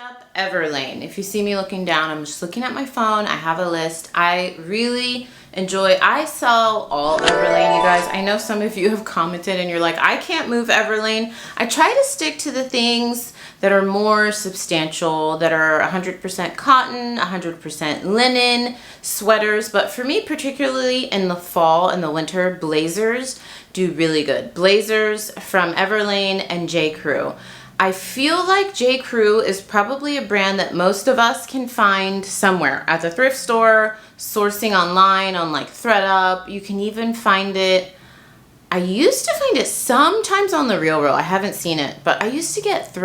Up Everlane. If you see me looking down, I'm just looking at my phone. I have a list. I really enjoy, I sell all Everlane, you guys. I know some of you have commented and you're like, I can't move Everlane. I try to stick to the things that are more substantial, that are 100% cotton, 100% linen, sweaters. But for me, particularly in the fall and the winter, blazers do really good. Blazers from Everlane and J. Crew. I feel like J. Crew is probably a brand that most of us can find somewhere at the thrift store, sourcing online on like Thredup. You can even find it. I used to find it sometimes on the Real. I haven't seen it, but I used to get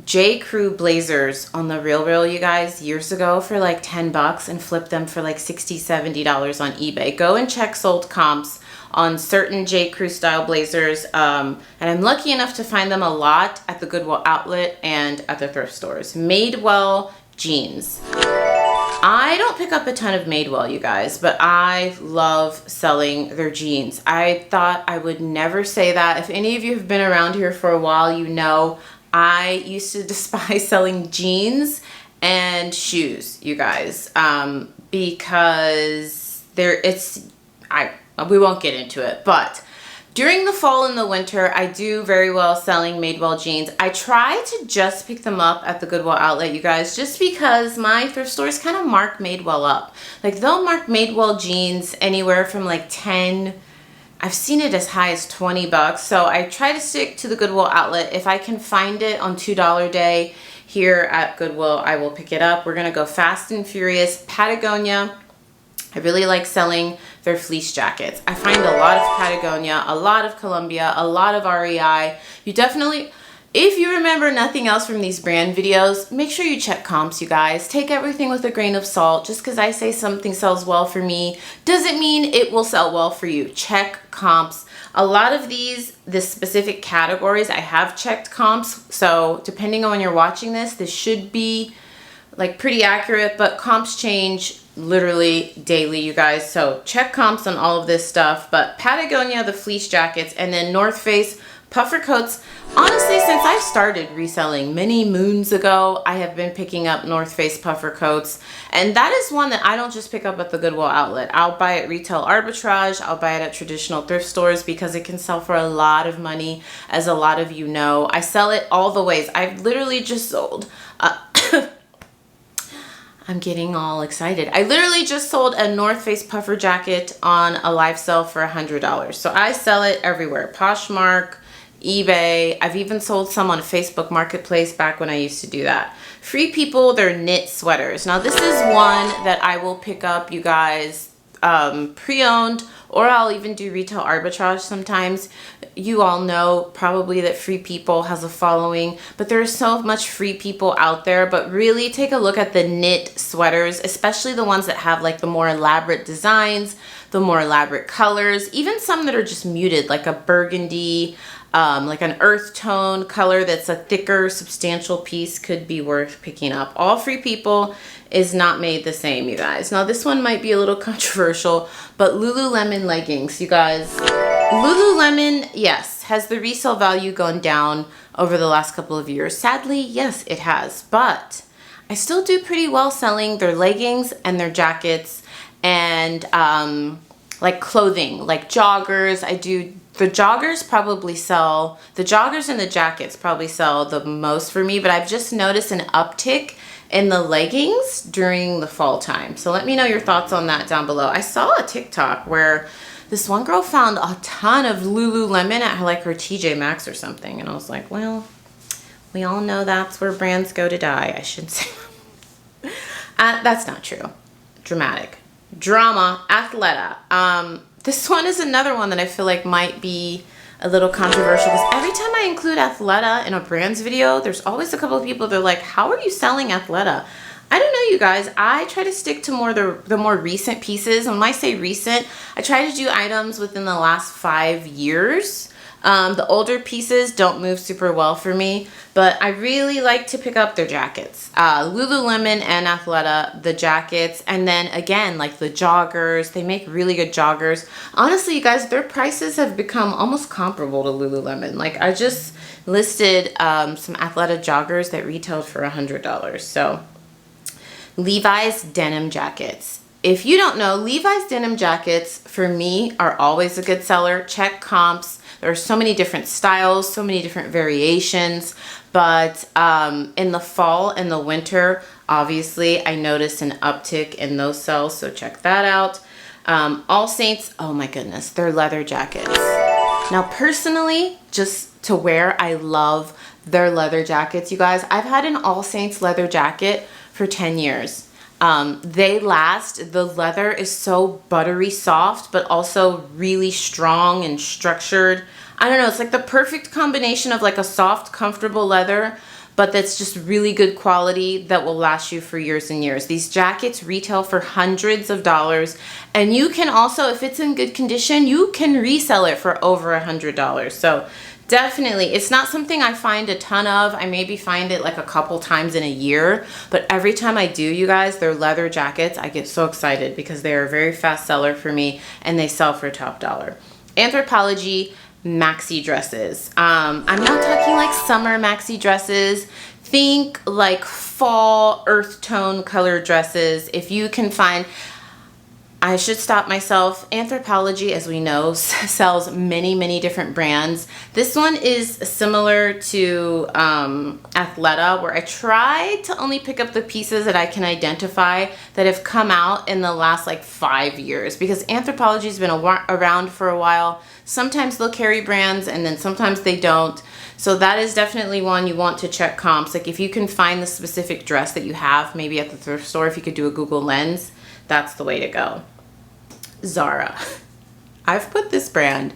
J. Crew blazers on the Real, you guys, years ago for like 10 bucks and flip them for like $60, $70 on eBay. Go and check sold comps on certain J. Crew style blazers, and I'm lucky enough to find them a lot at the Goodwill outlet and at the thrift stores. Madewell Jeans. I don't pick up a ton of Madewell, you guys, but I love selling their jeans. I thought I would never say that. If any of you have been around here for a while, you know I used to despise selling jeans and shoes, you guys, because we won't get into it, but during the fall and the winter, I do very well selling Madewell jeans. I try to just pick them up at the Goodwill outlet, you guys, just because my thrift stores kind of mark Madewell up. Like they'll mark Madewell jeans anywhere from like 10, I've seen it as high as 20 bucks. So I try to stick to the Goodwill outlet. If I can find it on $2 day here at Goodwill, I will pick it up. We're gonna go fast and furious. Patagonia. I really like selling their fleece jackets. I find a lot of Patagonia, a lot of Columbia, a lot of REI. You definitely, if you remember nothing else from these brand videos, make sure you check comps, you guys. Take everything with a grain of salt. Just because I say something sells well for me doesn't mean it will sell well for you. Check comps. A lot of the specific categories, I have checked comps. So depending on when you're watching this should be like pretty accurate, but comps change literally daily, you guys. So check comps on all of this stuff. But Patagonia, the fleece jackets, and then North Face puffer coats. Honestly, since I started reselling many moons ago, I have been picking up North Face puffer coats. And that is one that I don't just pick up at the Goodwill outlet. I'll buy it retail arbitrage. I'll buy it at traditional thrift stores because it can sell for a lot of money, as a lot of you know. I sell it all the ways. I've literally just sold I'm getting all excited. I literally just sold a North Face puffer jacket on a live sale for $100. So I sell it everywhere. Poshmark, eBay. I've even sold some on Facebook Marketplace back when I used to do that. Free People, they're knit sweaters. Now this is one that I will pick up, you guys, pre-owned, or I'll even do retail arbitrage sometimes. You all know probably that Free People has a following, but there's so much Free People out there. But really take a look at the knit sweaters, especially the ones that have like the more elaborate designs, the more elaborate colors, even some that are just muted, like a burgundy, like an earth tone color that's a thicker, substantial piece could be worth picking up. All Free People is not made the same, you guys. Now this one might be a little controversial, but Lululemon leggings, you guys. Lululemon, yes, has the resale value gone down over the last couple of years? Sadly, yes, it has. But I still do pretty well selling their leggings and their jackets and like clothing, like joggers. I do. The joggers probably sell, the joggers and the jackets probably sell the most for me, but I've just noticed an uptick in the leggings during the fall time. So let me know your thoughts on that down below. I saw a TikTok where this one girl found a ton of Lululemon at like her TJ Maxx or something. And I was like, well, we all know that's where brands go to die. I shouldn't say. That's not true. Dramatic. Drama. Athleta. This one is another one that I feel like might be a little controversial because every time I include Athleta in a brands video, there's always a couple of people that are like, how are you selling Athleta? I don't know, you guys. I try to stick to more the more recent pieces. And when I say recent, I try to do items within the last 5 years. The older pieces don't move super well for me, but I really like to pick up their jackets. Lululemon and Athleta, the jackets, and then again, like the joggers, they make really good joggers. Honestly, you guys, their prices have become almost comparable to Lululemon. Like I just listed some Athleta joggers that retailed for $100. So Levi's denim jackets. If you don't know, Levi's denim jackets for me are always a good seller. Check comps. There are so many different styles, so many different variations, but in the fall and the winter, obviously I noticed an uptick in those sales, so check that out. All Saints, oh my goodness, they're leather jackets. Now personally, just to wear, I love their leather jackets, you guys. I've had an All Saints leather jacket for 10 years. They last. The leather is so buttery soft, but also really strong and structured. I don't know, it's like the perfect combination of like a soft, comfortable leather, but that's just really good quality that will last you for years and years. These jackets retail for hundreds of dollars, and you can also, if it's in good condition, you can resell it for over $100. So definitely, it's not something I find a ton of. I maybe find it like a couple times in a year, but every time I do, you guys, their leather jackets, I get so excited because they are a very fast seller for me and they sell for top dollar. Anthropology maxi dresses. I'm not talking like summer maxi dresses. Think like fall earth tone color dresses. If you can find, I should stop myself. Anthropology, as we know, sells many, many different brands. This one is similar to Athleta, where I try to only pick up the pieces that I can identify that have come out in the last like 5 years, because Anthropology has been around for a while. Sometimes they'll carry brands and then sometimes they don't. So that is definitely one you want to check comps. Like if you can find the specific dress that you have, maybe at the thrift store, if you could do a Google Lens, that's the way to go. Zara. I've put this brand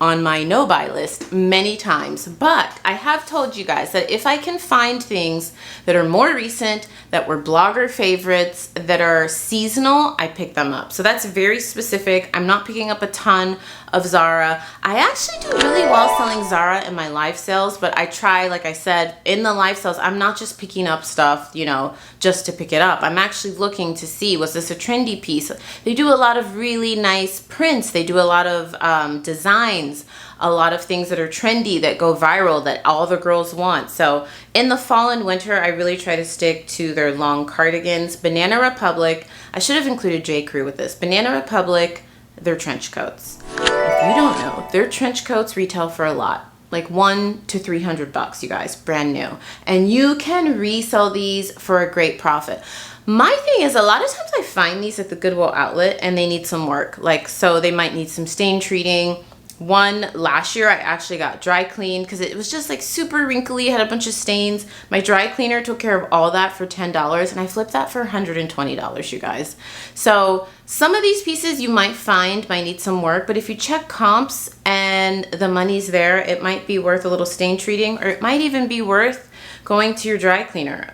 on my no-buy list many times, but I have told you guys that if I can find things that are more recent, that were blogger favorites, that are seasonal, I pick them up. So that's very specific. I'm not picking up a ton of Zara. I actually do really well selling Zara in my live sales, but I try, like I said, in the live sales, I'm not just picking up stuff, you know, just to pick it up. I'm actually looking to see, was this a trendy piece? They do a lot of really nice prints. They do a lot of designs, a lot of things that are trendy, that go viral, that all the girls want. So in the fall and winter, I really try to stick to their long cardigans. Banana Republic, I should have included J. Crew with this. Banana Republic, their trench coats. If you don't know, their trench coats retail for a lot, like $100 to $300, you guys, brand new. And you can resell these for a great profit. My thing is, a lot of times I find these at the Goodwill outlet and they need some work. Like, so they might need some stain treating. One last year I actually got dry cleaned because it was just like super wrinkly, had a bunch of stains. My dry cleaner took care of all that for $10 and I flipped that for $120, you guys. So some of these pieces you might find might need some work, but if you check comps and the money's there, it might be worth a little stain treating, or it might even be worth going to your dry cleaner.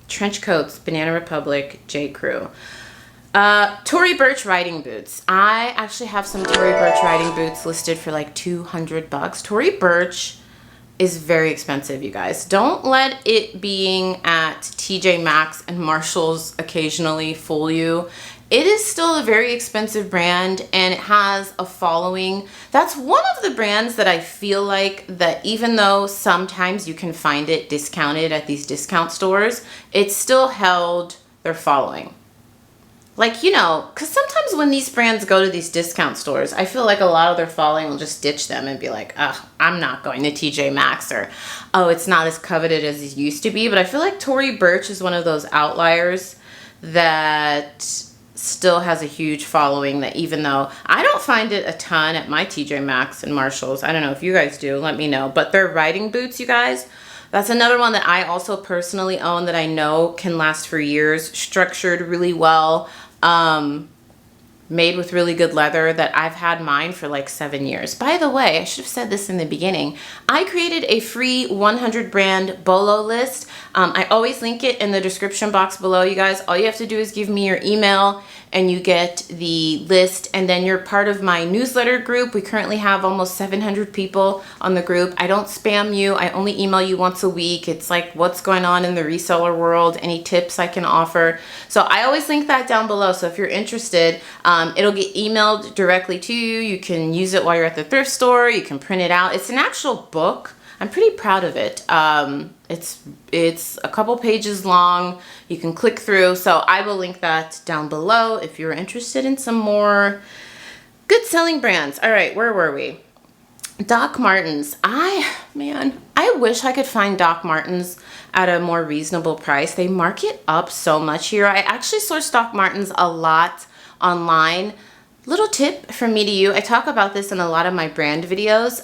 Trench coats, Banana Republic, J. Crew. Tory Birch riding boots. I actually have some Tory Birch riding boots listed for like $200. Tory Birch is very expensive, you guys. Don't let it being at TJ Maxx and Marshalls occasionally fool you. It is still a very expensive brand and it has a following. That's one of the brands that I feel like that even though sometimes you can find it discounted at these discount stores, it's still held their following. Like, you know, because sometimes when these brands go to these discount stores, I feel like a lot of their following will just ditch them and be like, oh, I'm not going to TJ Maxx, or, oh, it's not as coveted as it used to be. But I feel like Tory Birch is one of those outliers that still has a huge following, that even though I don't find it a ton at my TJ Maxx and Marshalls, I don't know if you guys do, let me know. But their riding boots, you guys, that's another one that I also personally own that I know can last for years, structured really well, made with really good leather, that I've had mine for like 7 years. By the way, I should have said this in the beginning. I created a free 100 brand Bolo list. I always link it in the description box below, you guys. All you have to do is give me your email and you get the list, and then you're part of my newsletter group. We currently have almost 700 people on the group. I don't spam you. I only email you once a week. It's like what's going on in the reseller world, any tips I can offer. So I always link that down below. So if you're interested, it'll get emailed directly to you. You can use it while you're at the thrift store. You can print it out. It's an actual book. I'm pretty proud of it. It's a couple pages long. You can click through. So I will link that down below if you're interested in some more good selling brands. All right, where were we? Doc Martens. Man, I wish I could find Doc Martens at a more reasonable price. They mark it up so much here. I actually source Doc Martens a lot online. Little tip from me to you. I talk about this in a lot of my brand videos.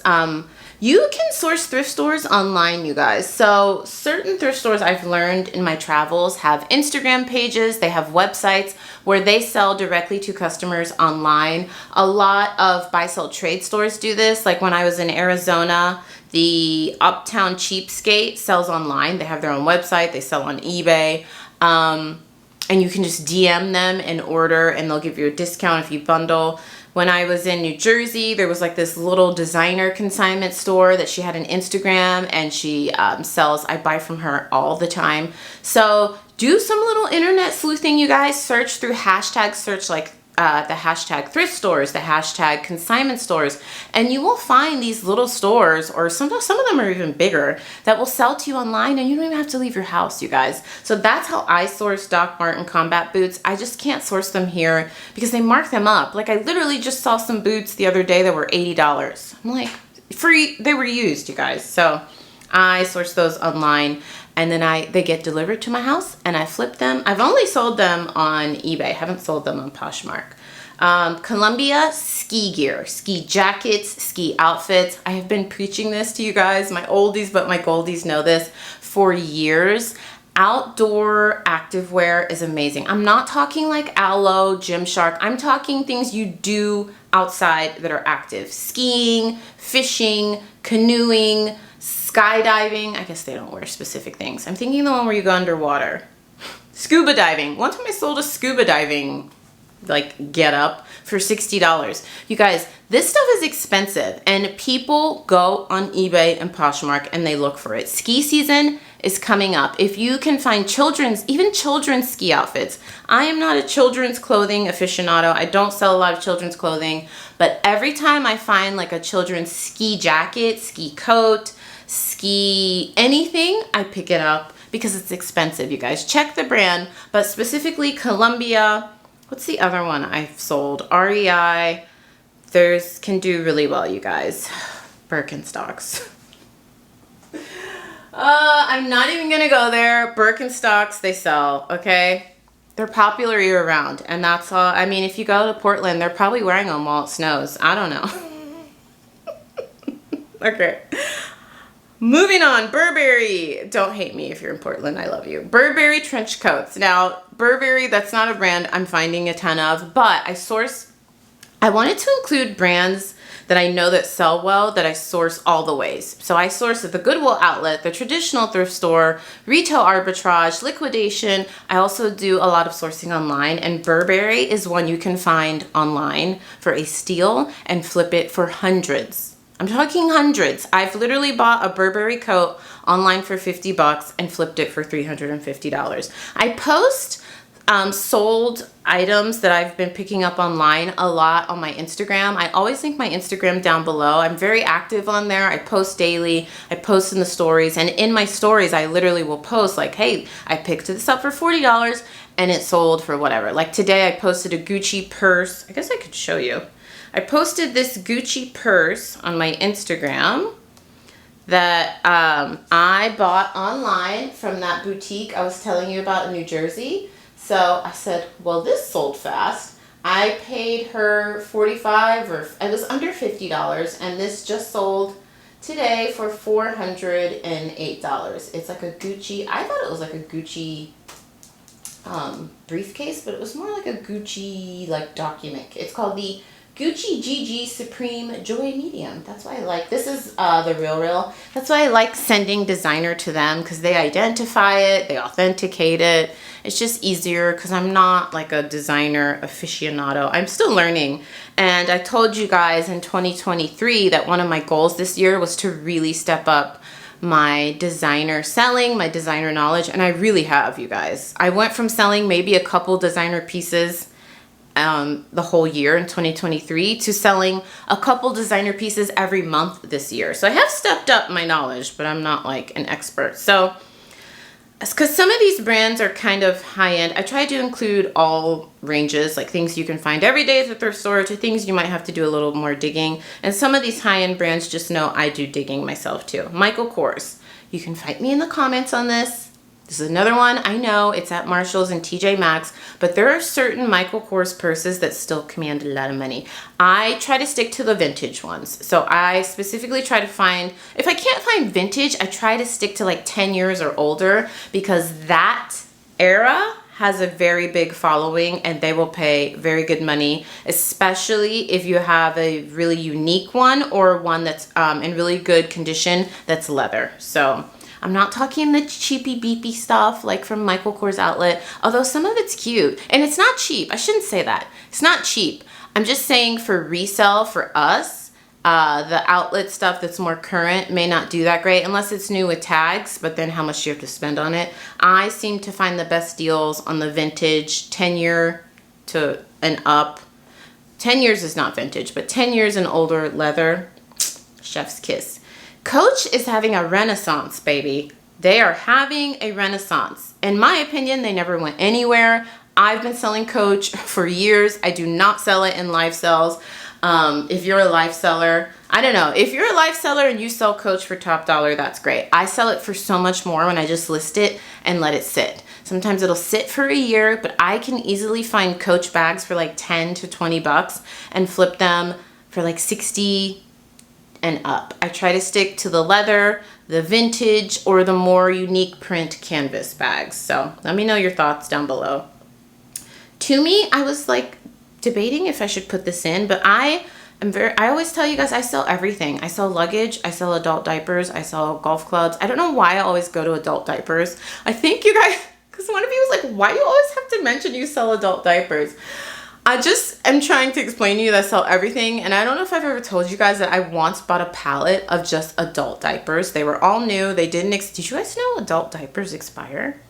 You can source thrift stores online, you guys. So certain thrift stores I've learned in my travels have Instagram pages, they have websites where they sell directly to customers online. A lot of buy-sell trade stores do this. Like when I was in Arizona, the Uptown Cheapskate sells online. They have their own website, they sell on eBay. And you can just DM them and order, and they'll give you a discount if you bundle. When I was in New Jersey, there was like this little designer consignment store that she had an Instagram, and she sells. I buy from her all the time. So do some little internet sleuthing, you guys. Search through hashtags, search like the hashtag thrift stores, the hashtag consignment stores, and you will find these little stores, or some of them are even bigger, that will sell to you online, and you don't even have to leave your house, you guys. So that's how I source Doc Marten combat boots. I just can't source them here because they mark them up. Like I literally just saw some boots the other day that were $80. I'm like, free, they were used, you guys. So I source those online, and then they get delivered to my house, and I flip them. I've only sold them on eBay. I haven't sold them on Poshmark. Columbia ski gear, ski jackets, ski outfits. I have been preaching this to you guys, my oldies but my goldies know this, for years. Outdoor activewear is amazing. I'm not talking like Aloe, Gymshark. I'm talking things you do outside that are active. Skiing, fishing, canoeing, skydiving. I guess they don't wear specific things. I'm thinking the one where you go underwater. Scuba diving. One time I sold a scuba diving like get up for $60. You guys, this stuff is expensive, and people go on eBay and Poshmark and they look for it. Ski season is coming up. If you can find even children's ski outfits. I am not a children's clothing aficionado. I don't sell a lot of children's clothing, but every time I find like a children's ski jacket, ski coat, ski anything, I pick it up because it's expensive, you guys. Check the brand, but specifically Columbia. What's the other one I've sold? REI. Theirs can do really well, you guys. Birkenstocks. I'm not even gonna go there. Birkenstocks, they sell, okay? They're popular year round, and that's all. I mean, if you go to Portland, they're probably wearing them while it snows. I don't know. Okay. Moving on, Burberry. Don't hate me if you're in Portland, I love you. Burberry trench coats. Now, Burberry, that's not a brand I'm finding a ton of, but I wanted to include brands that I know that sell well, that I source all the ways. So I source at the Goodwill outlet, the traditional thrift store, retail arbitrage, liquidation. I also do a lot of sourcing online, and Burberry is one you can find online for a steal and flip it for hundreds. I'm talking hundreds. I've literally bought a Burberry coat online for $50 and flipped it for $350. I post sold items that I've been picking up online a lot on my Instagram. I always link my Instagram down below. I'm very active on there. I post daily. I post in the stories, and in my stories I literally will post like, hey, I picked this up for $40 and it sold for whatever. Like today I posted a Gucci purse. I guess I could show you. I posted this Gucci purse on my Instagram that I bought online from that boutique I was telling you about in New Jersey. So I said, well, this sold fast. I paid her $45, or it was under $50, and this just sold today for $408. It's like a Gucci, I thought it was like a Gucci briefcase, but it was more like a Gucci like document. It's called the Gucci GG Supreme Joy Medium. That's why I like, this is the Real. That's why I like sending designer to them, because they identify it, they authenticate it. It's just easier because I'm not like a designer aficionado. I'm still learning. And I told you guys in 2023 that one of my goals this year was to really step up my designer selling, my designer knowledge, and I really have, you guys. I went from selling maybe a couple designer pieces the whole year in 2023 to selling a couple designer pieces every month this year. So I have stepped up my knowledge, but I'm not like an expert. So, because some of these brands are kind of high-end, I try to include all ranges, like things you can find every day at the thrift store to things you might have to do a little more digging. And some of these high-end brands, just know I do digging myself too. Michael Kors. You can fight me in the comments on this. This is another one. I know it's at Marshall's and TJ Maxx, but there are certain Michael Kors purses that still command a lot of money. I try to stick to the vintage ones. So I specifically try to find, if I can't find vintage, I try to stick to like 10 years or older, because that era has a very big following and they will pay very good money, especially if you have a really unique one or one that's in really good condition that's leather. So I'm not talking the cheapy beepy stuff like from Michael Kors outlet, although some of it's cute. And it's not cheap. I shouldn't say that. It's not cheap. I'm just saying for resale for us, the outlet stuff that's more current may not do that great unless it's new with tags, but then how much do you have to spend on it? I seem to find the best deals on the vintage 10 year to and up. 10 years is not vintage, but 10 years and older leather, chef's kiss. Coach is having a renaissance, baby. They are having a renaissance. In my opinion, they never went anywhere. I've been selling Coach for years. I do not sell it in live sales. If you're a live seller, I don't know. If you're a live seller and you sell Coach for top dollar, that's great. I sell it for so much more when I just list it and let it sit. Sometimes it'll sit for a year, but I can easily find Coach bags for like 10 to 20 bucks and flip them for like 60 and up. I try to stick to the leather, the vintage, or the more unique print canvas bags. So let me know your thoughts down below. To me, I was like debating if I should put this in, but I always tell you guys I sell everything. I sell luggage, I sell adult diapers, I sell golf clubs. I don't know why I always go to adult diapers. I think you guys, because one of you was like, why do you always have to mention you sell adult diapers? I just am trying to explain to you that I sell everything, and I don't know if I've ever told you guys that I once bought a pallet of just adult diapers. They were all new. They didn't, did you guys know adult diapers expire?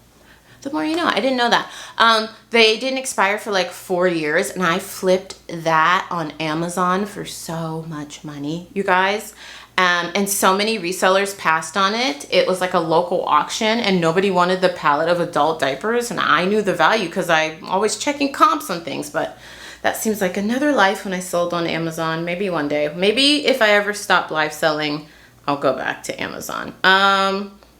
The more you know. I didn't know that. They didn't expire for like 4 years, and I flipped that on Amazon for so much money, you guys. And so many resellers passed on it. It was like a local auction and nobody wanted the pallet of adult diapers, and I knew the value because I'm always checking comps on things, but that seems like another life when I sold on Amazon. Maybe one day. Maybe if I ever stop live selling, I'll go back to Amazon.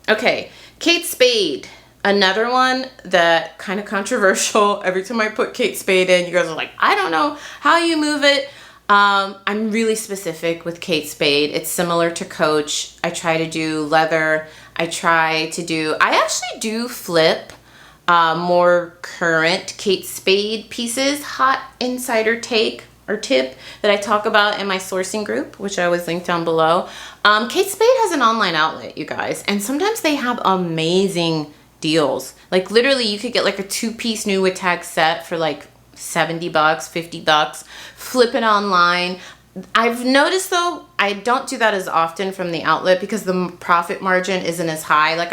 Okay, Kate Spade. Another one that kind of controversial. Every time I put Kate Spade in, you guys are like, I don't know how you move it. I'm really specific with Kate Spade. It's similar to Coach. I try to do leather. I actually do flip more current Kate Spade pieces. Hot insider take or tip that I talk about in my sourcing group, which I always link down below. Kate Spade has an online outlet, you guys, and sometimes they have amazing deals. Like literally you could get like a 2-piece new with tag set for like 70 bucks, 50 bucks, flip it online. I've noticed though, I don't do that as often from the outlet because the profit margin isn't as high. Like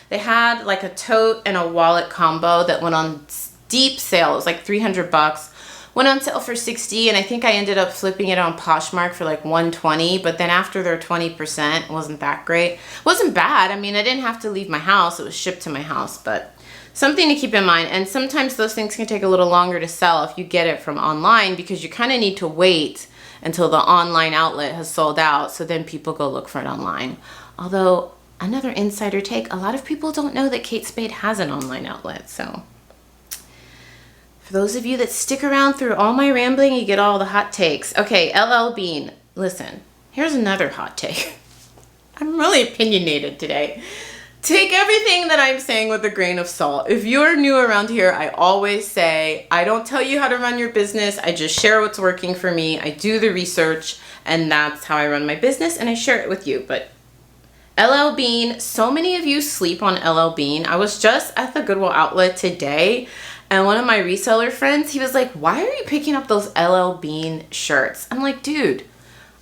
they had like a tote and a wallet combo that went on deep sale. It was like 300 bucks. Went on sale for 60, and I think I ended up flipping it on Poshmark for like 120, but then after their 20%, it wasn't that great. It wasn't bad. I mean, I didn't have to leave my house. It was shipped to my house, but something to keep in mind. And sometimes those things can take a little longer to sell if you get it from online, because you kind of need to wait until the online outlet has sold out, so then people go look for it online. Although, another insider take, a lot of people don't know that Kate Spade has an online outlet, so for those of you that stick around through all my rambling, you get all the hot takes. Okay, LL Bean, listen, here's another hot take. I'm really opinionated today. Take everything that I'm saying with a grain of salt. If you're new around here, I always say, I don't tell you how to run your business. I just share what's working for me. I do the research, and that's how I run my business, and I share it with you. But LL Bean, so many of you sleep on LL Bean. I was just at the Goodwill outlet today, and one of my reseller friends, he was like, why are you picking up those LL Bean shirts? I'm like, dude,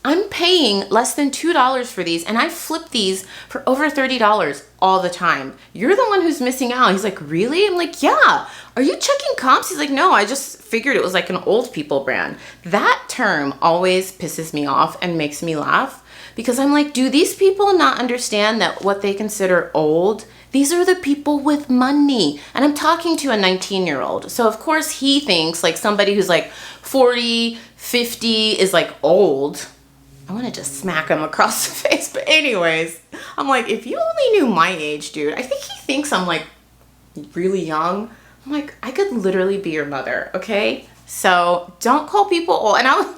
I'm paying less than $2 for these, and I flip these for over $30 all the time. You're the one who's missing out. He's like, really? I'm like, yeah. Are you checking comps? He's like, no, I just figured it was like an old people brand. That term always pisses me off and makes me laugh, because I'm like, do these people not understand that what they consider old, these are the people with money? And I'm talking to a 19-year-old. So of course he thinks like somebody who's like 40, 50 is like old. I want to just smack him across the face. But anyways, I'm like, if you only knew my age, dude, I think he thinks I'm like really young. I'm like, I could literally be your mother, okay? So don't call people old. And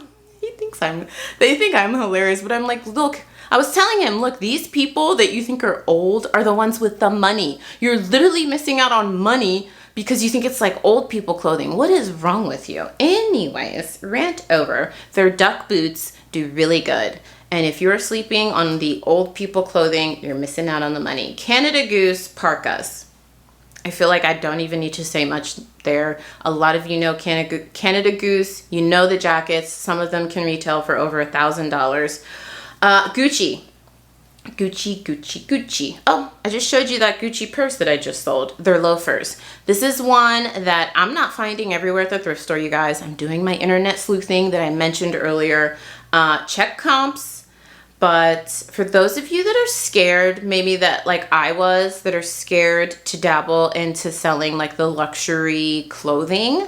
they think I'm hilarious, but I'm like, look, I was telling him, look, these people that you think are old are the ones with the money. You're literally missing out on money because you think it's like old people clothing. What is wrong with you? Anyways, rant over. Their duck boots do really good. And if you're sleeping on the old people clothing, you're missing out on the money. Canada Goose parkas. I feel like I don't even need to say much there. A lot of you know Canada Goose. You know the jackets. Some of them can retail for over $1,000. Gucci. Gucci. Oh, I just showed you that Gucci purse that I just sold. They're loafers. This is one that I'm not finding everywhere at the thrift store, you guys. I'm doing my internet sleuthing that I mentioned earlier. Check comps. But for those of you that are scared, maybe that like I was, that are scared to dabble into selling like the luxury clothing,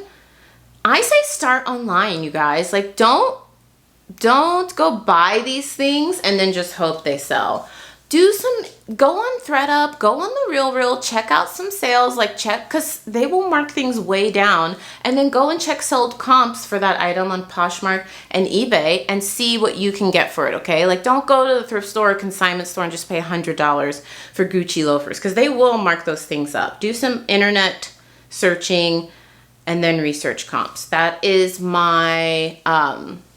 I say start online, you guys. Like don't go buy these things and then just hope they sell. Go on Thredup, go on the Real, check out some sales, because they will mark things way down, and then go and check sold comps for that item on Poshmark and eBay and see what you can get for it, okay? Like don't go to the thrift store or consignment store and just pay $100 for Gucci loafers, because they will mark those things up. Do some internet searching and then research comps. That is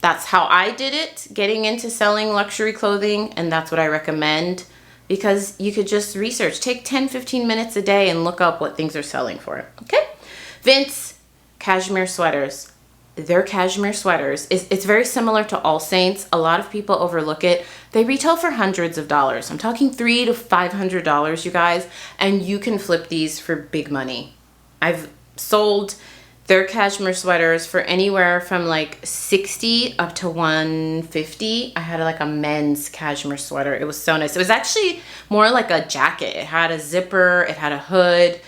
that's how I did it, getting into selling luxury clothing, and that's what I recommend, because you could just research. Take 10-15 minutes a day and look up what things are selling for, okay? Vince cashmere sweaters. Their cashmere sweaters, it's very similar to All Saints. A lot of people overlook it. They retail for hundreds of dollars. I'm talking $300 to $500, you guys, and you can flip these for big money. I've sold their cashmere sweaters for anywhere from like $60 up to $150. I had like a men's cashmere sweater. It was so nice. It was actually more like a jacket. It had a zipper, it had a hood.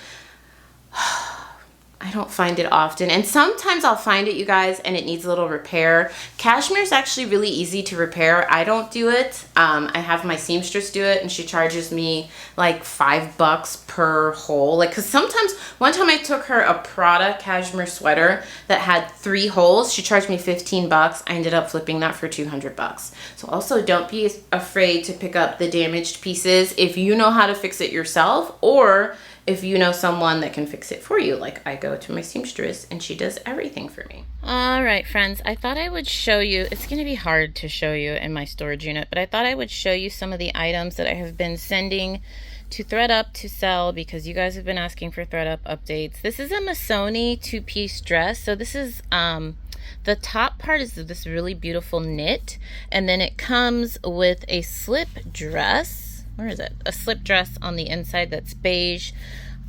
I don't find it often, and sometimes I'll find it, you guys, and it needs a little repair. Cashmere is actually really easy to repair. I don't do it. I have my seamstress do it, and she charges me like $5 per hole. Like, cause sometimes, one time I took her a Prada cashmere sweater that had 3 holes. She charged me $15. I ended up flipping that for $200. So also don't be afraid to pick up the damaged pieces if you know how to fix it yourself, or if you know someone that can fix it for you. Like I go to my seamstress and she does everything for me. All right, friends, I thought I would show you, it's going to be hard to show you in my storage unit, but I thought I would show you some of the items that I have been sending to Thredup to sell, because you guys have been asking for Thredup updates. This is a Missoni 2-piece dress. So this is, the top part is this really beautiful knit, and then it comes with a slip dress. Where is it? A slip dress on the inside that's beige.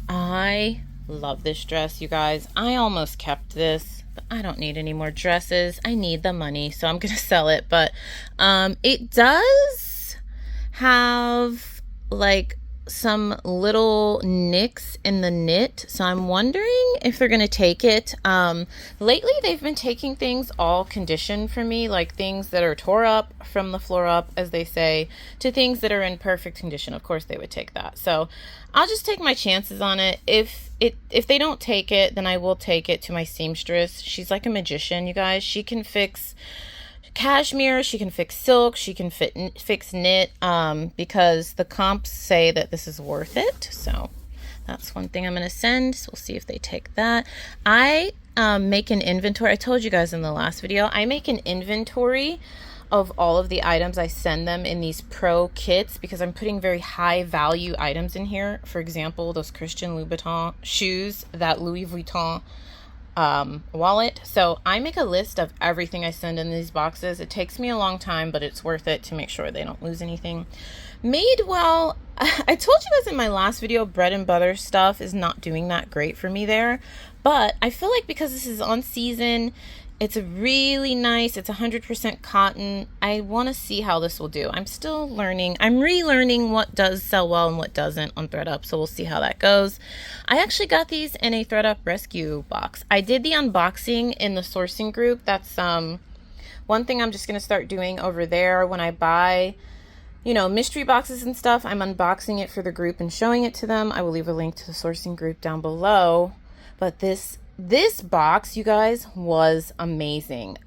I love this dress, you guys. I almost kept this, but I don't need any more dresses. I need the money, so I'm gonna sell it. But it does have like some little nicks in the knit, so I'm wondering if they're gonna take it. Lately they've been taking things all conditioned for me, like things that are tore up from the floor up, as they say, to things that are in perfect condition. Of course they would take that, so I'll just take my chances on it. If they don't take it, then I will take it to my seamstress. She's like a magician, you guys. She can fix cashmere, she can fix silk, she can fix knit, because the comps say that this is worth it. So that's one thing I'm going to send. So we'll see if they take that. I make an inventory. I told you guys in the last video, I make an inventory of all of the items. I send them in these pro kits because I'm putting very high value items in here. For example, those Christian Louboutin shoes, that Louis Vuitton wallet. So I make a list of everything I send in these boxes. It takes me a long time, but it's worth it to make sure they don't lose anything. Madewell, I told you guys in my last video, bread and butter stuff is not doing that great for me there, but I feel like because this is on season, it's a really nice, it's 100% cotton. I want to see how this will do. I'm still learning. I'm relearning what does sell well and what doesn't on Thredup, so we'll see how that goes. I actually got these in a Thredup rescue box. I did the unboxing in the sourcing group. That's one thing I'm just going to start doing over there when I buy, you know, mystery boxes and stuff. I'm unboxing it for the group and showing it to them. I will leave a link to the sourcing group down below. But this box, you guys, was amazing.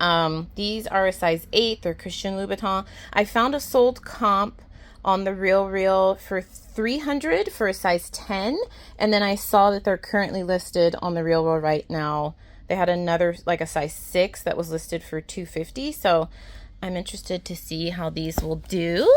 These are a size 8. They're Christian Louboutin. I found a sold comp on the Real for $300 for a size 10, and then I saw that they're currently listed on the Real right now. They had another, like a size 6 that was listed for $250. So I'm interested to see how these will do.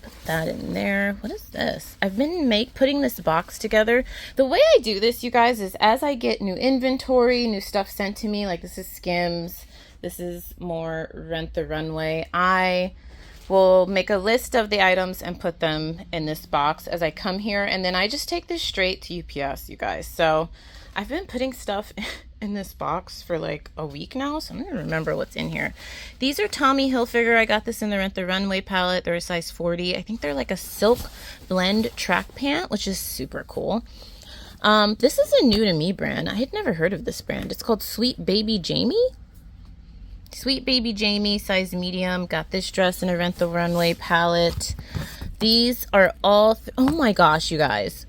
Put that in there. What is this? I've been putting this box together. The way I do this, you guys, is as I get new inventory, new stuff sent to me, like this is Skims, this is more Rent the Runway, I will make a list of the items and put them in this box as I come here, and then I just take this straight to UPS, you guys. So I've been putting stuff in this box for like a week now, so I'm gonna remember what's in here. These are Tommy Hilfiger. I got this in the Rent the Runway palette. They're a size 40. I think they're like a silk blend track pant, which is super cool. This is a new to me brand. I had never heard of this brand. It's called Sweet Baby Jamie. Sweet Baby Jamie, size medium. Got this dress in a Rent the Runway palette. These are all, oh my gosh, you guys.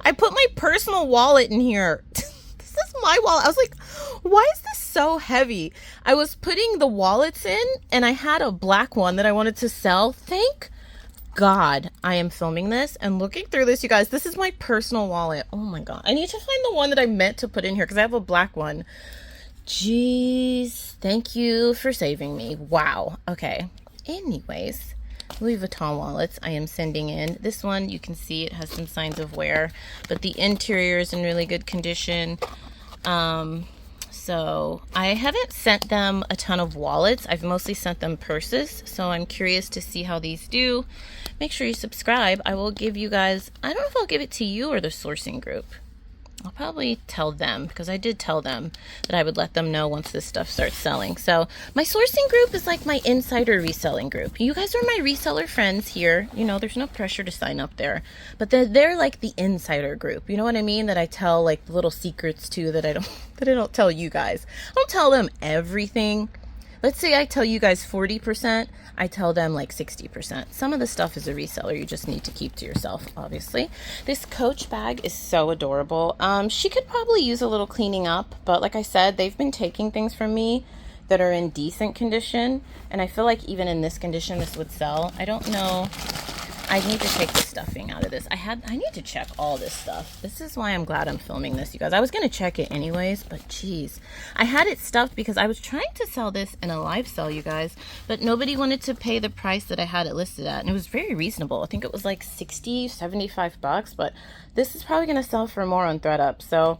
I put my personal wallet in here. This is my wallet. I was like, why is this so heavy? I was putting the wallets in and I had a black one that I wanted to sell. Thank God I am filming this and looking through this, you guys. This is my personal wallet. Oh my God. I need to find the one that I meant to put in here because I have a black one. Jeez. Thank you for saving me. Wow. Okay. Anyways, Louis Vuitton wallets I am sending in. This one, you can see it has some signs of wear, but the interior is in really good condition. So I haven't sent them a ton of wallets. I've mostly sent them purses, so I'm curious to see how these do. Make sure you subscribe. I will give you guys, I don't know if I'll give it to you or the sourcing group. I'll probably tell them, because I did tell them that I would let them know once this stuff starts selling. So my sourcing group is like my insider reselling group. You guys are my reseller friends here. You know, there's no pressure to sign up there. But they're like the insider group. You know what I mean? That I tell like little secrets to that I don't tell you guys. I don't tell them everything. Let's say I tell you guys 40%, I tell them like 60%. Some of the stuff is a reseller. You just need to keep to yourself, obviously. This Coach bag is so adorable. She could probably use a little cleaning up, but like I said, they've been taking things from me that are in decent condition, and I feel like even in this condition, this would sell. I don't know. I need to take the stuffing out of this. I need to check all this stuff. This is why I'm glad I'm filming this, you guys. I was going to check it anyways, but geez. I had it stuffed because I was trying to sell this in a live sell, you guys, but nobody wanted to pay the price that I had it listed at, and it was very reasonable. I think it was like 60, 75 bucks, but this is probably going to sell for more on Thredup. So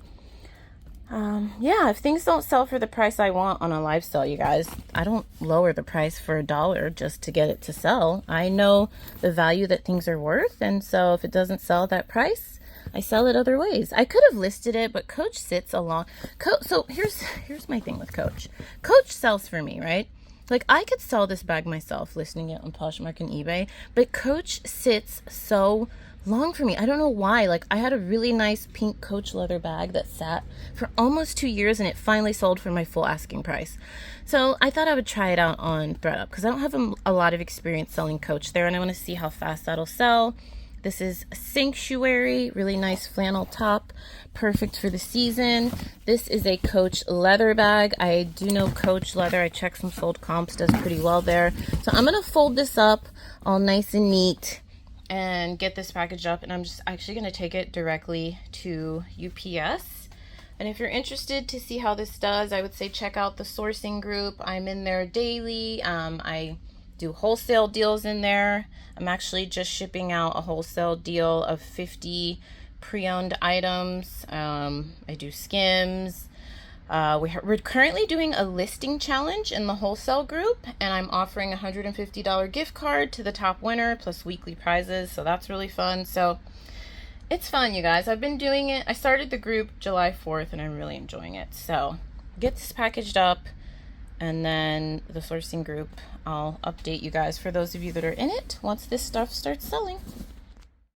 yeah, if things don't sell for the price I want on a live sell, you guys, I don't lower the price for $1 just to get it to sell. I know the value that things are worth, and so if it doesn't sell at that price, I sell it other ways. I could have listed it, but Coach sits along. So here's my thing with Coach. Coach sells for me, right? Like, I could sell this bag myself, listing it on Poshmark and eBay, but Coach sits so long for me. I don't know why. Like, I had a really nice pink Coach leather bag that sat for almost 2 years, and it finally sold for my full asking price. So I thought I would try it out on Thredup because I don't have a lot of experience selling Coach there, and I want to see how fast that'll sell. This is Sanctuary, really nice flannel top, perfect for the season. This is a Coach leather bag. I do know Coach leather. I checked some sold comps, does pretty well there. So I'm gonna fold this up all nice and neat and get this package up, and I'm just actually gonna take it directly to UPS. And if you're interested to see how this does, I would say check out the sourcing group. I'm in there daily. I do wholesale deals in there. I'm actually just shipping out a wholesale deal of 50 pre-owned items. I do skims. We're currently doing a listing challenge in the wholesale group, and I'm offering a $150 gift card to the top winner plus weekly prizes. So that's really fun. So it's fun, you guys. I've been doing it. I started the group July 4th and I'm really enjoying it. So get this packaged up, and then the sourcing group, I'll update you guys for those of you that are in it once this stuff starts selling.